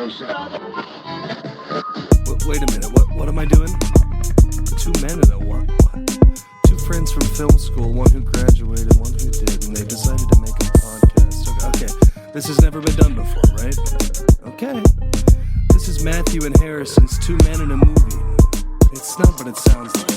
Wait a minute, what am I doing? Two men and a what? Two friends from film school, one who graduated, one who did, and they decided to make a podcast. Okay, this has never been done before, right? Okay. This is Matthew and Harrison's Two Men in a Movie. It's not what it sounds like.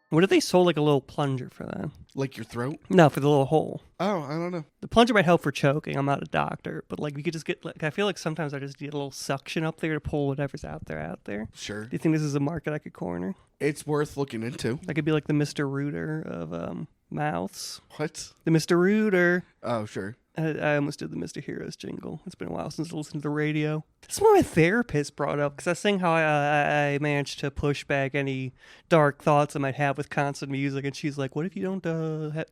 What if they sold like a little plunger for that? Like your throat? No, for the little hole. Oh, I don't know. The plunger might help for choking. I'm not a doctor, but like you could just get like I feel like sometimes I just need a little suction up there to pull whatever's out there. Sure. Do you think this is a market I could corner? It's worth looking into. I could be like the Mr. Rooter of mouths. What? The Mr. Rooter. Oh, sure. I almost did the Mr. Heroes jingle. It's been a while since I listened to the radio. This is what my therapist brought up, because I was saying how I managed to push back any dark thoughts I might have with constant music, and she's like, what if you don't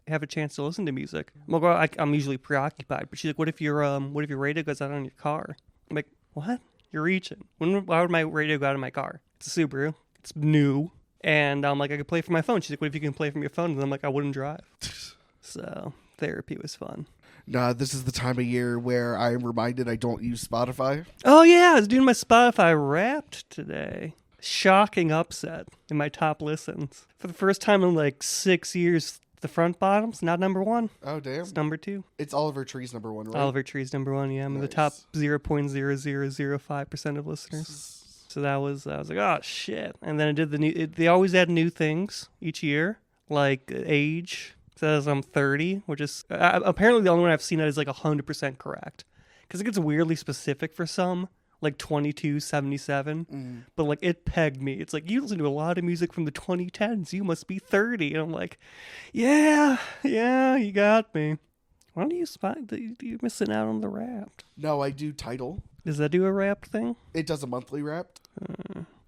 have a chance to listen to music? I'm like, well, I'm usually preoccupied, but she's like, what if your radio goes out on your car? I'm like, what? You're reaching. Why would my radio go out of my car? It's a Subaru. It's new. And I'm like, I could play from my phone. She's like, what if you can play from your phone? And I'm like, I wouldn't drive. So therapy was fun. Nah, this is the time of year where I am reminded I don't use Spotify. Oh, yeah. I was doing my Spotify Wrapped today. Shocking upset in my top listens. For the first time in like 6 years, the front bottom's not number one. Oh, damn. It's number two. It's Oliver Tree's number one, right? Oliver Tree's number one, yeah. I'm in the top 0.0005% of listeners. So I was like, oh, shit. And then I did they always add new things each year, like age. Says I'm 30, which is apparently the only one I've seen that is like 100% correct. Because it gets weirdly specific for some, like 22, 77. But like it pegged me. It's like, you listen to a lot of music from the 2010s. You must be 30. And I'm like, yeah, you got me. Why don't you you're missing out on the Wrapped? No, I do Tidal. Does that do a Wrapped thing? It does a monthly Wrapped.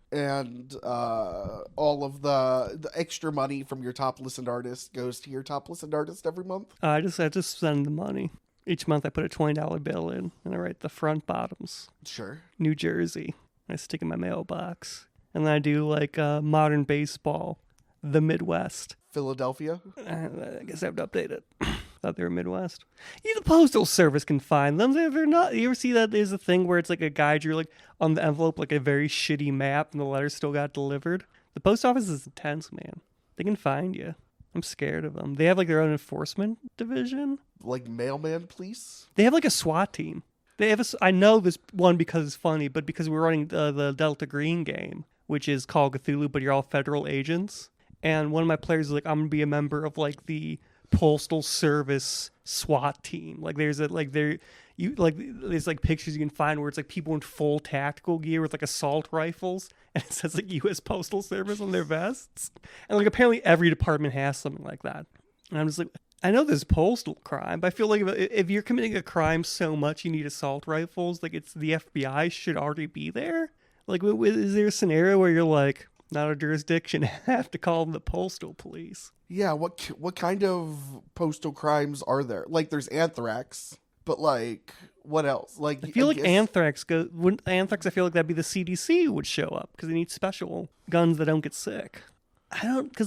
And all of the extra money from your top listened artist goes to your top listened artist every month. I just send the money. Each month I put a $20 bill in, and I write the front bottoms. Sure. New Jersey. I stick in my mailbox. And then I do like modern baseball, the Midwest. Philadelphia? I guess I have to update it. Thought they were Midwest. The Postal Service can find them. They're not. You ever see that there's a thing where it's like a guy drew like on the envelope like a very shitty map and the letter still got delivered? The post office is intense, man. They can find you. I'm scared of them. They have like their own enforcement division. Like mailman police? They have like a SWAT team. They have I know this one because it's funny, but because we're running the Delta Green game, which is Call of Cthulhu, but you're all federal agents. And one of my players is like, I'm gonna be a member of like the Postal Service SWAT team. Like there's there's like pictures you can find where it's like people in full tactical gear with like assault rifles, and it says like U.S. Postal Service on their vests. And like apparently every department has something like that. And I'm just like, I know there's postal crime, but I feel like if you're committing a crime so much you need assault rifles, like it's the FBI should already be there. Like, is there a scenario where you're like, not a jurisdiction, have to call them the postal police? Yeah, what kind of postal crimes are there? Like, there's anthrax, but like, what else? Like, I feel like anthrax. I feel like that'd be the CDC would show up because they need special guns that don't get sick. I don't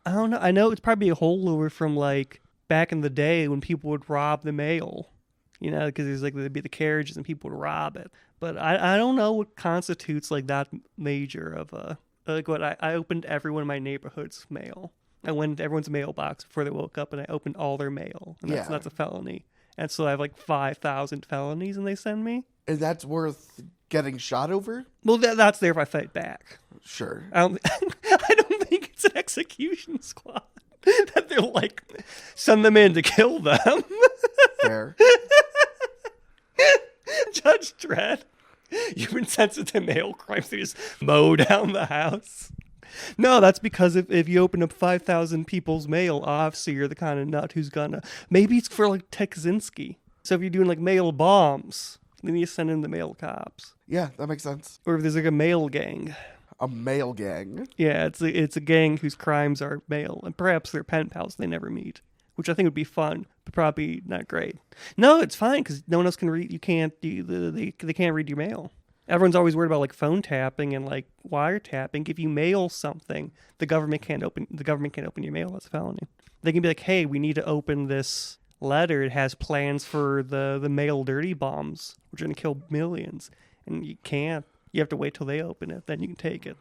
know. I know it's probably a holdover from like back in the day when people would rob the mail, because there's like there'd be the carriages and people would rob it. But I don't know what constitutes like that major of a. Like what I opened everyone in my neighborhood's mail. I went into everyone's mailbox before they woke up and I opened all their mail. And that's a felony. And so I have like 5,000 felonies and they send me. And that's worth getting shot over? Well, that's there if I fight back. Sure. I don't think it's an execution squad. That they're like, send them in to kill them. Fair. Judge Dredd. You've been sensitive to mail crimes. They just mow down the house. No, that's because if you open up 5,000 people's mail, obviously you're the kind of nut who's gonna. Maybe it's for like Ted Kaczynski. So if you're doing like mail bombs, then you send in the mail cops. Yeah, that makes sense. Or if there's like a mail gang. A mail gang. Yeah, it's a gang whose crimes are mail, and perhaps they're pen pals they never meet, which I think would be fun, but probably not great. No, it's fine because no one else can read. You can't do they can't read your mail. Everyone's always worried about like phone tapping and like wiretapping. If you mail something, the government can't open your mail. That's a felony. They can be like, hey, we need to open this letter. It has plans for the mail dirty bombs, which are going to kill millions. and you can't. You have to wait till they open it, then you can take it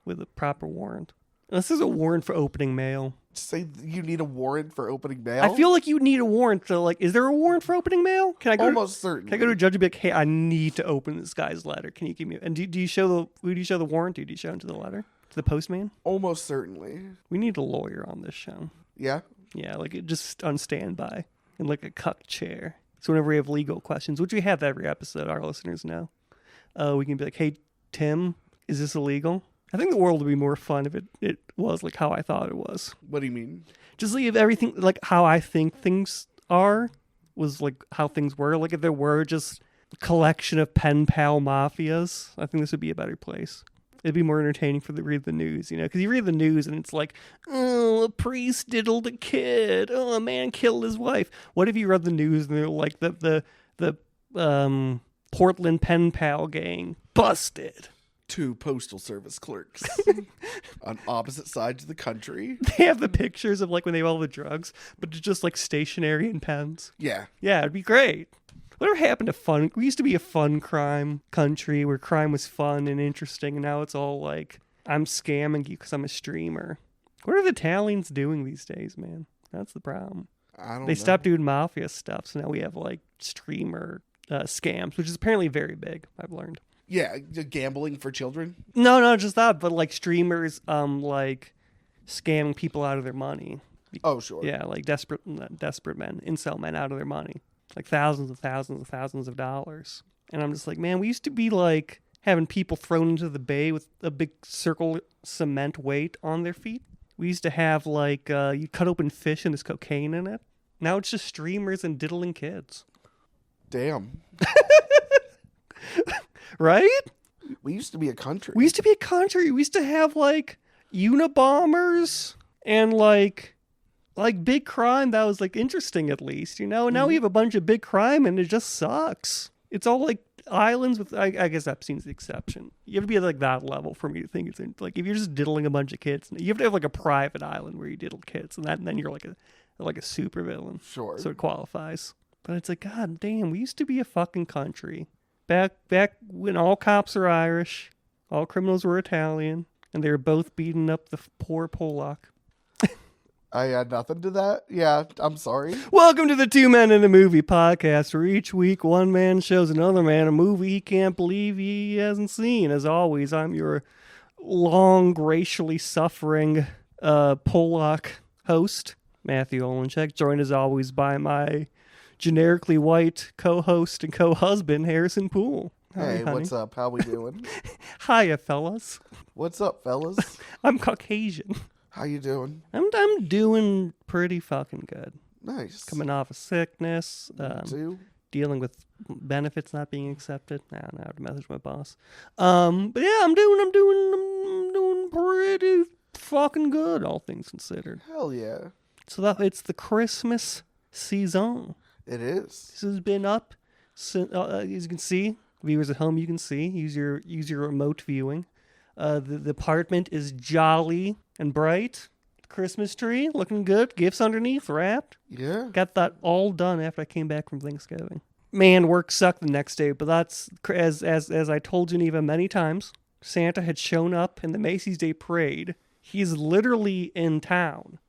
with a proper warrant. This is a warrant for opening mail. Say you need a warrant for opening mail? I feel like you need a warrant to is there a warrant for opening mail? Can I go Almost certainly. Can I go to a judge and be like, hey, I need to open this guy's letter. Can you give me? And do you show who do you show the warrant to? Do you show him to the letter? To the postman? Almost certainly. We need a lawyer on this show. Yeah? Yeah, just on standby in a cuck chair. So whenever we have legal questions, which we have every episode, our listeners know, we can be like, hey, Tim, is this illegal? I think the world would be more fun if it was how I thought it was. What do you mean? Just if everything, how I think things are, was how things were. If there were just a collection of pen pal mafias, I think this would be a better place. It'd be more entertaining read the news, because you read the news and it's oh, a priest diddled a kid. Oh, a man killed his wife. What if you read the news and they're like the Portland pen pal gang busted? 2 postal service clerks on opposite sides of the country. They have the pictures of when they have all the drugs, but it's just stationery and pens. Yeah. Yeah, it'd be great. Whatever happened to fun? We used to be a fun crime country where crime was fun and interesting, and now it's all I'm scamming you because I'm a streamer. What are the Italians doing these days, man? That's the problem. I don't know. They stopped doing mafia stuff, so now we have streamer scams, which is apparently very big, I've learned. Yeah, gambling for children? No, not just that, but streamers scamming people out of their money. Oh, sure. Yeah, desperate men, incel men out of their money. Thousands and thousands and thousands of dollars. And I'm just man, we used to be having people thrown into the bay with a big circle cement weight on their feet. We used to have you cut open fish and there's cocaine in it. Now it's just streamers and diddling kids. Damn. Right? We used to be a country. We used to be a country. We used to have Unabombers and big crime that was interesting at least, And now we have a bunch of big crime and it just sucks. It's all islands with, I guess Epstein's the exception. You have to be at that level for me to think it's if you're just diddling a bunch of kids, you have to have a private island where you diddle kids, and then you're a super villain. Sure. So it qualifies. But it's god damn, we used to be a fucking country. Back when all cops are Irish, all criminals were Italian, and they were both beating up the poor Polak. I had nothing to that. Yeah, I'm sorry. Welcome to the Two Men in a Movie podcast, where each week one man shows another man a movie he can't believe he hasn't seen. As always, I'm your long, racially suffering Polak host, Matthew Olenchek, joined as always by my generically white co-host and co-husband, Harrison Poole. Hey, honey. what's up? How we doing? Hiya, fellas. What's up, fellas? I'm Caucasian. How you doing? I'm doing pretty fucking good. Nice. Coming off of sickness. Too? Dealing with benefits not being accepted. Now I have to message my boss. But yeah, I'm doing pretty fucking good, all things considered. Hell yeah. So it's the Christmas season. It is. This has been up since, as you can see, viewers at home, you can see. Use your remote viewing. The apartment is jolly and bright. Christmas tree looking good. Gifts underneath wrapped. Yeah. Got that all done after I came back from Thanksgiving. Man, work sucked the next day, but that's as I told Geneva many times. Santa had shown up in the Macy's Day Parade. He's literally in town.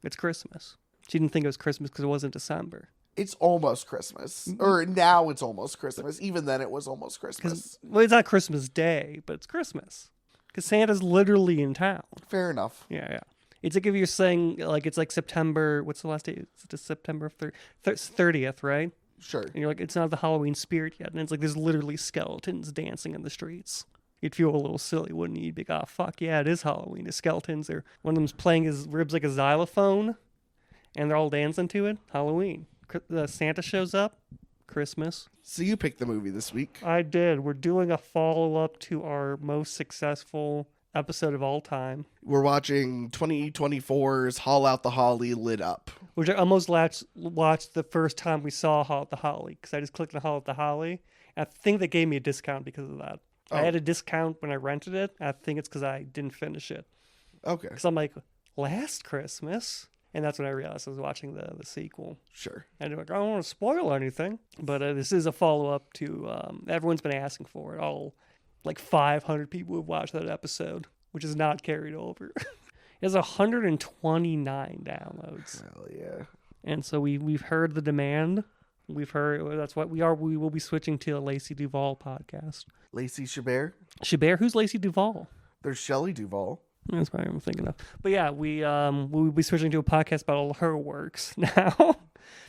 It's Christmas. She didn't think it was Christmas because it wasn't December. It's almost Christmas. Or now it's almost Christmas. Even then it was almost Christmas. Well, it's not Christmas Day, but it's Christmas. Because Santa's literally in town. Fair enough. Yeah. It's if you're saying, it's September, what's the last day? It's just September 30th, right? Sure. And you're it's not the Halloween spirit yet. And it's there's literally skeletons dancing in the streets. You'd feel a little silly, wouldn't you? You'd be like, fuck yeah, it is Halloween. The skeletons are, one of them's playing his ribs like a xylophone, and they're all dancing to it. Halloween. Santa shows up. Christmas. So you picked the movie this week. I did. We're doing a follow-up to our most successful episode of all time. We're watching 2024's Haul Out the Holly Lit Up. Which I almost watched the first time we saw Haul Out the Holly, because I just clicked on Haul Out the Holly. I think they gave me a discount because of that. Oh. I had a discount when I rented it. I think it's because I didn't finish it. Okay. Because I'm last Christmas, And that's when I realized I was watching the sequel. Sure. And I'm like, I don't want to spoil anything. But this is a follow-up to, everyone's been asking for it. All, like 500 people have watched that episode, which is not carried over. It has 129 downloads. Hell yeah. And so we've heard the demand. We've heard, that's what we are. We will be switching to a Lacey Duvall podcast. Lacey Chabert. Chabert, who's Lacey Duvall? There's Shelley Duvall. That's what I'm thinking of. But yeah, we'll be switching to a podcast about all her works now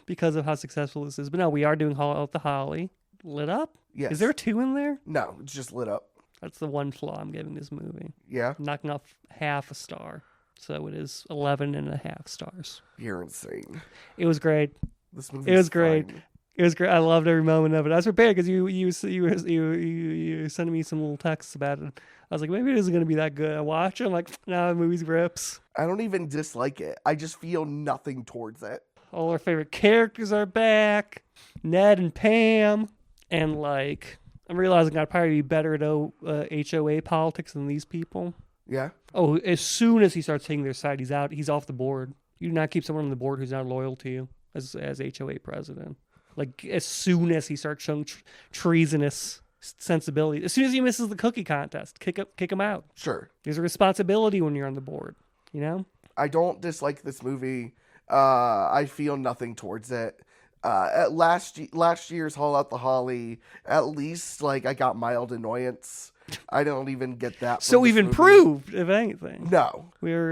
because of how successful this is. But no, we are doing Haul Out the Holly. Lit Up? Yes. Is there a 2 in there? No, it's just Lit Up. That's the one flaw I'm giving this movie. Yeah? I'm knocking off half a star. So it is 11.5 stars. You're insane. It was great. This movie It was great. fine. It was great. I loved every moment of it. I was prepared because you sent me some little texts about it. I was like, maybe it isn't going to be that good. I watch it. I'm like, no, the movie's rips. I don't even dislike it. I just feel nothing towards it. All our favorite characters are back. Ned and Pam. And like, I'm realizing I'd probably be better at HOA politics than these people. Yeah? Oh, as soon as he starts taking their side, he's out. He's off the board. You do not keep someone on the board who's not loyal to you as HOA president. Like, as soon as he starts showing treasonous sensibility, as soon as he misses the cookie contest, kick him out. Sure. There's a responsibility when you're on the board, you know? I don't dislike this movie. I feel nothing towards it. At last year's Haul Out the Holly, at least, like, I got mild annoyance. I don't even get that. So we've improved, if anything. No. We've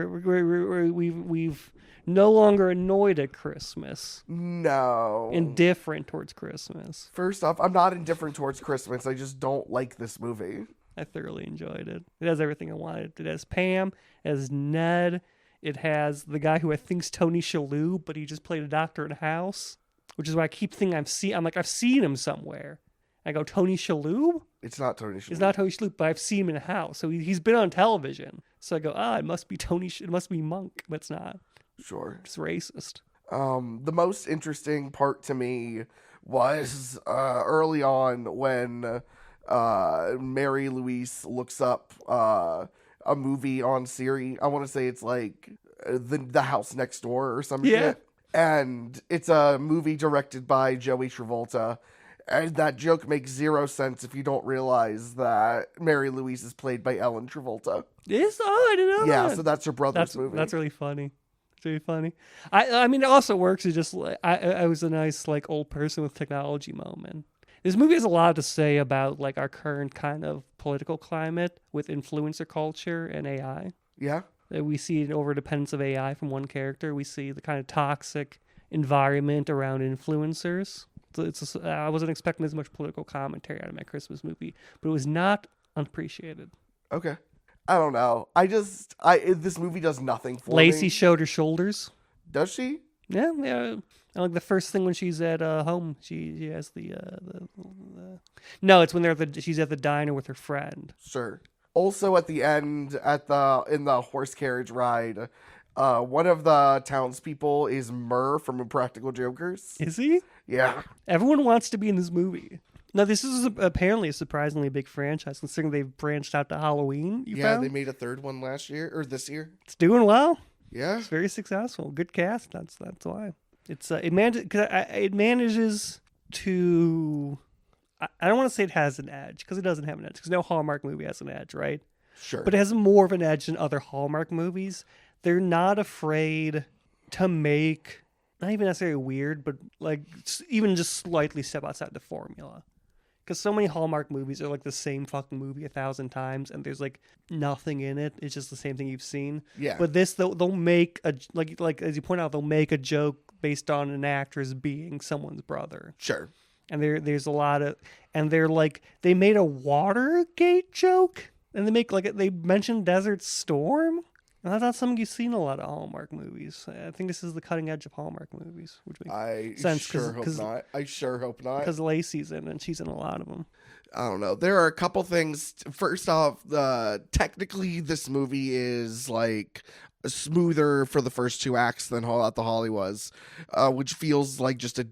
no longer annoyed at Christmas. No. Indifferent towards Christmas. First off, I'm not indifferent towards Christmas. I just don't like this movie. I thoroughly enjoyed it. It has everything I wanted. It has Pam, it has Ned, it has the guy who I think's Tony Shalhoub, but he just played a doctor in House, which is why I keep thinking I've seen him somewhere. I go, Tony Shalhoub? It's not Tony Shalhoub. It's not Tony Shalhoub, but I've seen him in House. So he's been on television. So I go, it must be it must be Monk, but it's not. Sure. It's racist. The most interesting part to me was early on when Mary Louise looks up a movie on Siri. I want to say it's like the House Next Door or some shit. And it's a movie directed by Joey Travolta. And that joke makes zero sense if you don't realize that Mary Louise is played by Ellen Travolta. I didn't know that. Yeah, so that's her brother's movie. That's really funny. It's really funny. I mean, it also works. It's just I was a nice like old person with technology moment. This movie has a lot to say about like our current kind of political climate with influencer culture and AI. Yeah. We see an overdependence of AI from one character. We see the kind of toxic environment around influencers. I wasn't expecting as much political commentary out of my Christmas movie, but it was not unappreciated. Okay. I don't know. This movie does nothing for me. Lacey showed her shoulders. Does she? Yeah. And like the first thing when she's at home, she has the no, it's when she's at the diner with her friend. Sure. Also at the end, in the horse carriage ride, one of the townspeople is Murr from Impractical Jokers. Is he? Yeah. Everyone wants to be in this movie. Now, this is apparently a surprisingly big franchise, considering they've branched out to Halloween. They made a third one this year. It's doing well. Yeah. It's very successful. Good cast. That's why. It's it manages to. I don't want to say it has an edge, because it doesn't have an edge, because no Hallmark movie has an edge, right? Sure. But it has more of an edge than other Hallmark movies. They're not afraid to make, not even necessarily weird, but like even just slightly step outside the formula. Because so many Hallmark movies are like the same fucking movie 1,000 times, and there's like nothing in it. It's just the same thing you've seen. Yeah. But this, they'll make a like as you point out, they'll make a joke based on an actress being someone's brother. Sure. And there's a lot of, and they're like, they made a Watergate joke, and they mentioned Desert Storm. And that's not something you see in a lot of Hallmark movies. I think this is the cutting edge of Hallmark movies, which makes sense. I sure hope not. Because Lacey's in, and she's in a lot of them. I don't know. There are a couple things. First off, technically this movie is like smoother for the first 2 acts than Haul Out the Holly was, which feels like just a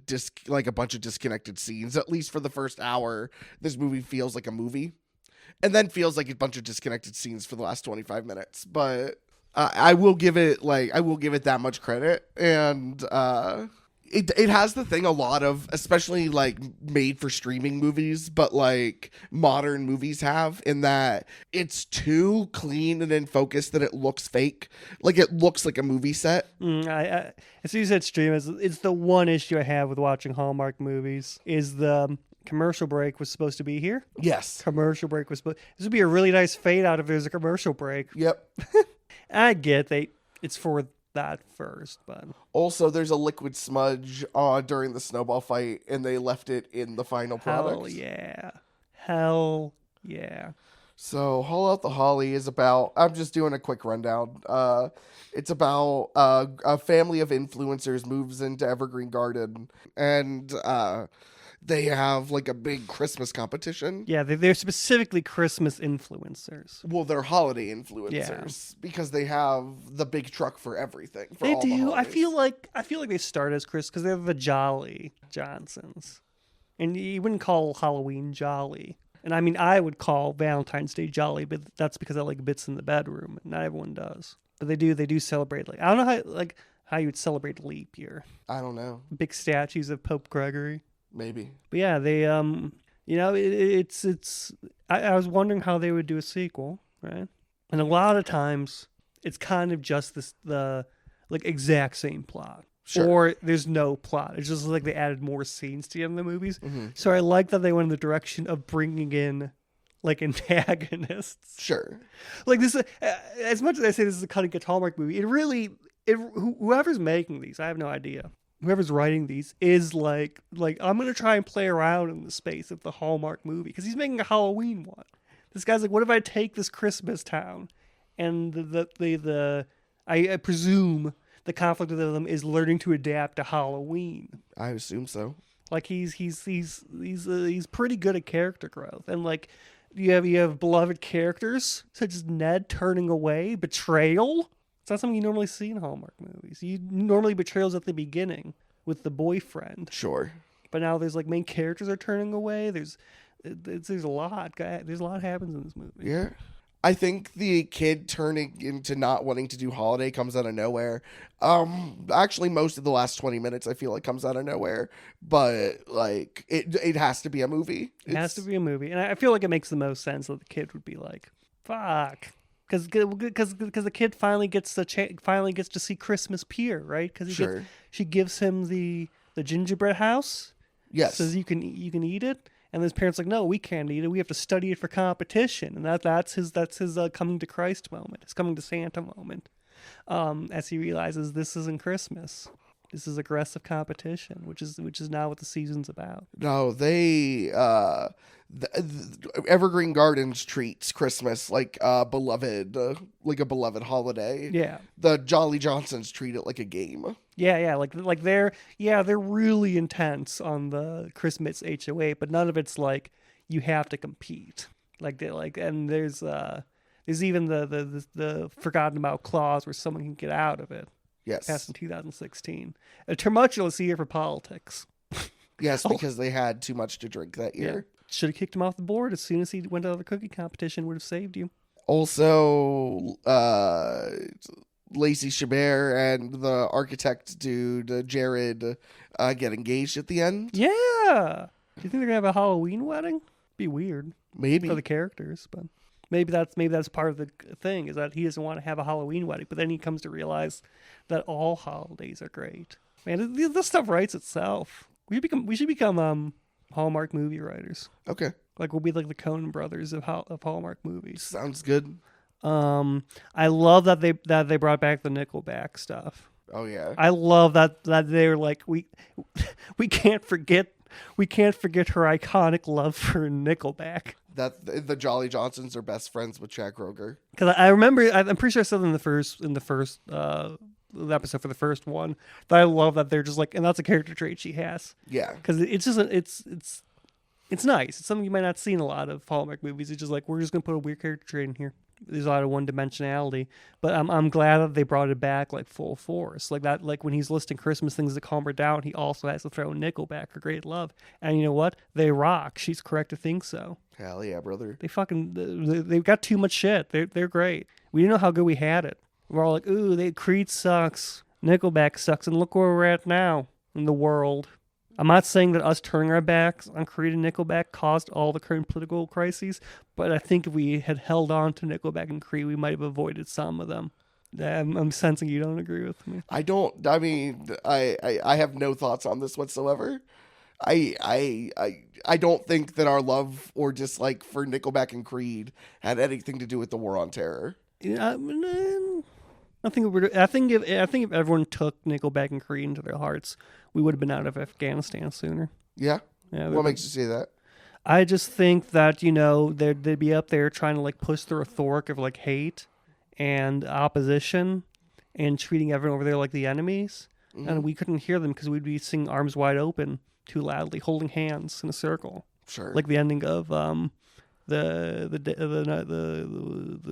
bunch of disconnected scenes. At least for the first hour, this movie feels like a movie, and then feels like a bunch of disconnected scenes for the last 25 minutes. But I will give it that much credit, and it has the thing a lot of, especially like made for streaming movies, but like modern movies have, in that it's too clean and in focus that it looks fake. Like it looks like a movie set. I as you said, stream it's the one issue I have with watching Hallmark movies is the commercial break was supposed to be here. Yes. Commercial break was supposed. This would be a really nice fade out if there's a commercial break. Yep. I get it's for that first, but Also, there's a liquid smudge during the snowball fight, and they left it in the final product. Hell yeah. So, Haul Out the Holly is about, I'm just doing a quick rundown. It's about a family of influencers moves into Evergreen Garden, and they have like a big Christmas competition. Yeah, they're specifically Christmas influencers. Well, they're holiday influencers because they have the big truck for everything. For They all do. The I holidays. feel like they start as Chris because they're the Jolly Johnsons, and you wouldn't call Halloween jolly. And I mean, I would call Valentine's Day jolly, but that's because I like bits in the bedroom, and not everyone does. But they do celebrate. Like I don't know how you would celebrate leap year. I don't know. Big statues of Pope Gregory. Maybe. But yeah, they it's. I was wondering how they would do a sequel, right? And a lot of times it's kind of just the exact same plot. Sure. Or there's no plot. It's just like they added more scenes to the end of the movies. Mm-hmm. So I like that they went in the direction of bringing in like antagonists. Sure. Like this, as much as I say this is a cutting edge Hallmark movie, whoever's making these, I have no idea. Whoever's writing these is like I'm gonna try and play around in the space of the Hallmark movie because he's making a Halloween one. This guy's like, what if I take this Christmas town, and I presume the conflict of them is learning to adapt to Halloween. I assume so. Like he's pretty good at character growth, and like you have beloved characters such as Ned turning away, betrayal. It's not something you normally see in Hallmark movies. You normally betrayals at the beginning with the boyfriend. Sure. But now there's like main characters are turning away. There's a lot. There's a lot happens in this movie. Yeah. I think the kid turning into not wanting to do holiday comes out of nowhere. Actually, most of the last 20 minutes I feel like comes out of nowhere. But like it has to be a movie. It has to be a movie, and I feel like it makes the most sense that the kid would be like, "Fuck." Because the kid finally gets to see Christmas Pier, right? Because she gives him the gingerbread house. Yes. Says you can eat it, and his parents like, no, we can't eat it. We have to study it for competition, and that's his coming to Christ moment. His coming to Santa moment. As he realizes this isn't Christmas. This is aggressive competition, which is now what the season's about. No, they Evergreen Gardens treats Christmas like a beloved holiday. Yeah. The Jolly Johnsons treat it like a game. Yeah, like they're really intense on the Christmas HOA, but none of it's like you have to compete. And there's even the forgotten about clause where someone can get out of it. Yes. Passed in 2016. A tumultuous year for politics. Yes, because they had too much to drink that year. Yeah. Should have kicked him off the board as soon as he went to the cookie competition. Would have saved you. Also, Lacey Chabert and the architect dude, Jared, get engaged at the end. Yeah. Do you think they're gonna have a Halloween wedding? Be weird. Maybe for the characters, but maybe that's part of the thing is that he doesn't want to have a Halloween wedding, but then he comes to realize that all holidays are great. Man, this stuff writes itself. We should become Hallmark movie writers. Okay. Like we'll be like the Coen brothers of Hallmark movies. Sounds good. I love that they brought back the Nickelback stuff. Oh yeah. I love that they're like we can't forget her iconic love for Nickelback. That the Jolly Johnsons are best friends with Jack Roger. Because I remember, I'm pretty sure I said in the first episode for the first one that I love that they're just like, and that's a character trait she has. Yeah. Because it's just it's nice. It's something you might not see in a lot of Hallmark movies. It's just like we're just gonna put a weird character trait in here. There's a lot of one dimensionality, but I'm glad that they brought it back like full force. Like that, like when he's listing Christmas things to calm her down, he also has to throw Nickelback for Great Love. And you know what? They rock. She's correct to think so. Hell yeah, brother. They've got too much shit. They're great. We didn't know how good we had it. We're all like, ooh, Creed sucks. Nickelback sucks. And look where we're at now in the world. I'm not saying that us turning our backs on Creed and Nickelback caused all the current political crises, but I think if we had held on to Nickelback and Creed, we might have avoided some of them. I'm sensing you don't agree with me. I don't. I mean, I have no thoughts on this whatsoever. I don't think that our love or dislike for Nickelback and Creed had anything to do with the war on terror. Yeah, I think if everyone took Nickelback and Creed into their hearts, we would have been out of Afghanistan sooner. Yeah. Yeah. What makes you say that? I just think that they'd be up there trying to like push the rhetoric of like hate and opposition and treating everyone over there like the enemies, and we couldn't hear them because we'd be singing "Arms Wide Open" too loudly, holding hands in a circle, Sure. like the ending of the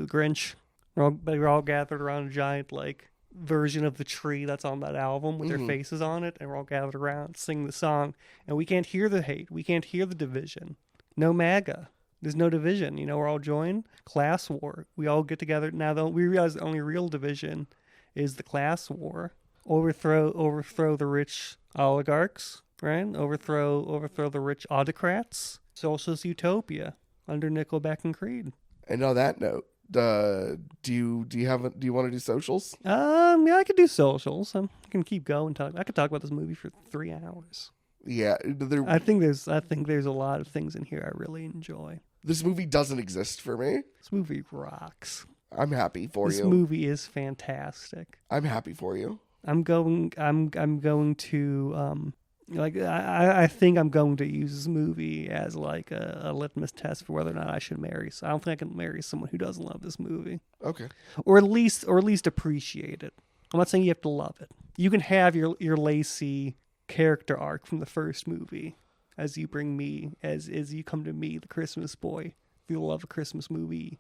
Grinch. We're all gathered around a giant like version of the tree that's on that album with their faces on it, and we're all gathered around singing the song, and we can't hear the hate, we can't hear the division. No MAGA. There's no division. We're all joined. Class war. We all get together. Now we realize the only real division is the class war. Overthrow the rich oligarchs, right? Overthrow the rich autocrats. Socialist utopia under Nickelback and Creed. And on that note, do you want to do socials? Yeah, I could do socials. I can keep going. I could talk about this movie for 3 hours. Yeah, I think there's a lot of things in here I really enjoy. This movie doesn't exist for me. This movie rocks. I'm happy for you. This movie is fantastic. I'm happy for you. I'm going to I think I'm going to use this movie as like a litmus test for whether or not I should marry. So I don't think I can marry someone who doesn't love this movie. Okay. Or at least appreciate it. I'm not saying you have to love it. You can have your Lacey character arc from the first movie as you bring me as you come to me, the Christmas boy, you love a Christmas movie,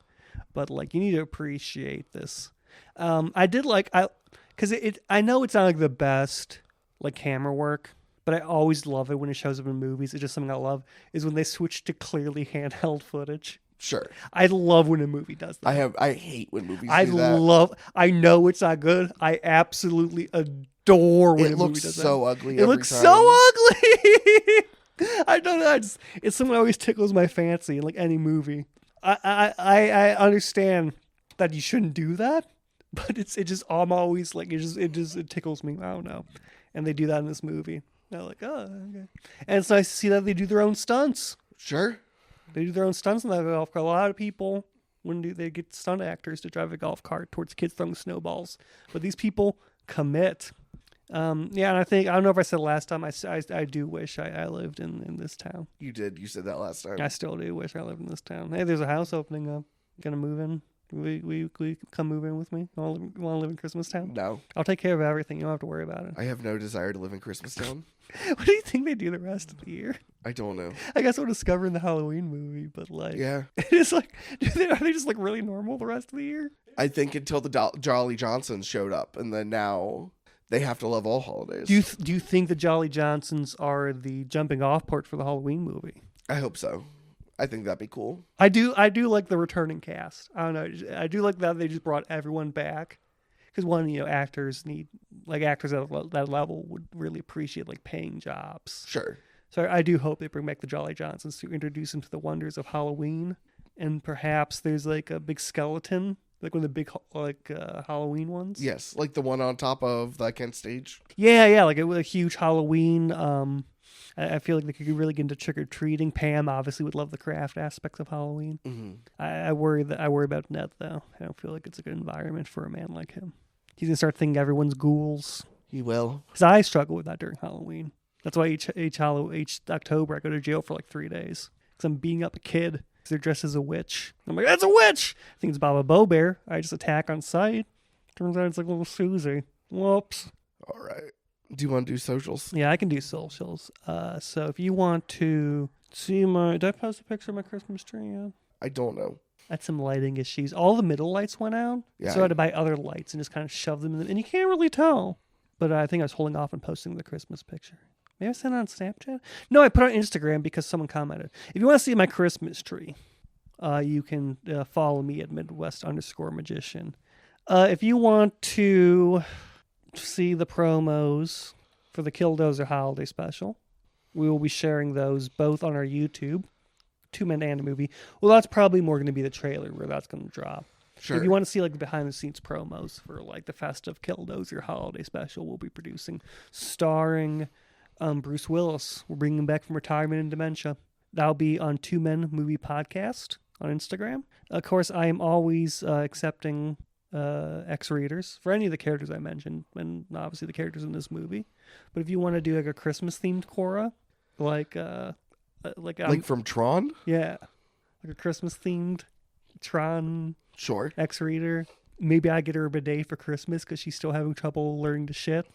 but like you need to appreciate this. I did like because I know it's not like the best like camera work, but I always love it when it shows up in movies. It's just something I love is when they switch to clearly handheld footage. Sure. I love when a movie does that. I hate when movies do that. I know it's not good. I absolutely adore when a movie does that. It looks so ugly. It looks so ugly. I don't know. It's something that always tickles my fancy in like any movie. I understand that you shouldn't do that, but I'm always like it tickles me. I don't know, and they do that in this movie. They're like, oh, okay, and it's nice to see that they do their own stunts. Sure, they do their own stunts in that golf cart. A lot of people they get stunt actors to drive a golf cart towards kids throwing snowballs, but these people commit. And I don't know if I said last time, I do wish I lived in this town. You did. You said that last time. I still do wish I lived in this town. Hey, there's a house opening up. Gonna move in. We come move in with me? You want to live in Christmas Town? No. I'll take care of everything. You don't have to worry about it. I have no desire to live in Christmas Town. What do you think they do the rest of the year? I don't know. I guess we'll discover in the Halloween movie, but like, yeah, it's like, are they just like really normal the rest of the year? I think until the Jolly Johnsons showed up, and then now they have to love all holidays. Do you think the Jolly Johnsons are the jumping off point for the Halloween movie? I hope so. I think that'd be cool. I do like the returning cast. I don't know. I do like that they just brought everyone back. Because actors at that level would really appreciate like paying jobs. Sure. So I do hope they bring back the Jolly Johnsons to introduce them to the wonders of Halloween. And perhaps there's like a big skeleton, like one of the big Halloween ones. Yes, like the one on top of the Kent stage. Yeah, like a huge Halloween. I feel like they could really get into trick-or-treating. Pam obviously would love the craft aspects of Halloween. Mm-hmm. I worry about Ned, though. I don't feel like it's a good environment for a man like him. He's going to start thinking everyone's ghouls. He will. Because I struggle with that during Halloween. That's why each October I go to jail for like 3 days. Because I'm beating up a kid because they're dressed as a witch. I'm like, that's a witch! I think it's Baba Bo Bear. I just attack on sight. Turns out it's like little Susie. Whoops. All right. Do you want to do socials? Yeah, I can do socials. So if you want to see did I post a picture of my Christmas tree yet? I don't know. I had some lighting issues. All the middle lights went out. Yeah, so I had to buy other lights and just kind of shove them in. And you can't really tell. But I think I was holding off on posting the Christmas picture. Maybe I sent it on Snapchat? No, I put it on Instagram because someone commented. If you want to see my Christmas tree, you can follow me at Midwest_magician. If you want to see the promos for the Killdozer Holiday Special, we will be sharing those both on our YouTube, Two Men and a Movie. Well, that's probably more going to be the trailer where that's going to drop. Sure. If you want to see like the behind the scenes promos for like the festive Killdozer Holiday Special, we'll be producing, starring Bruce Willis. We're bringing him back from retirement and dementia. That'll be on Two Men Movie Podcast on Instagram. Of course, I am always accepting X-readers for any of the characters I mentioned, and obviously the characters in this movie. But if you want to do like a Christmas-themed Korra, like from Tron? Yeah, like a Christmas-themed Tron Sure. X-reader. Maybe I get her a bidet for Christmas because she's still having trouble learning to shit.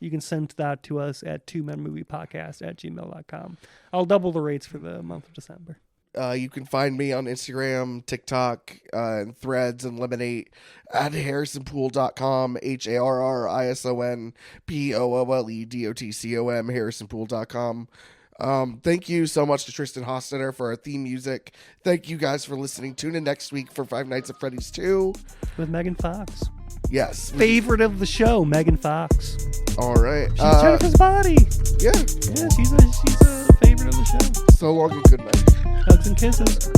You can send that to us at twomenmoviepodcast@gmail.com. I'll double the rates for the month of December. You can find me on Instagram, TikTok, and Threads and Lemonade at harrisonpoole.com, HARRISONPOOLEDOTCOM, harrisonpoole.com. Thank you so much to Tristan Hostetter for our theme music. Thank you guys for listening. Tune in next week for Five Nights at Freddy's 2. With Megan Fox. Yes. Favorite of the show, Megan Fox. All right. She's Jennifer's body. Yeah. Yeah, she's a favorite of the show. So long and good night. Hugs and kisses.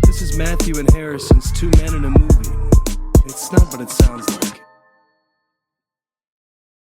This is Matthew and Harrison's Two Men in a Movie. It's not what it sounds like.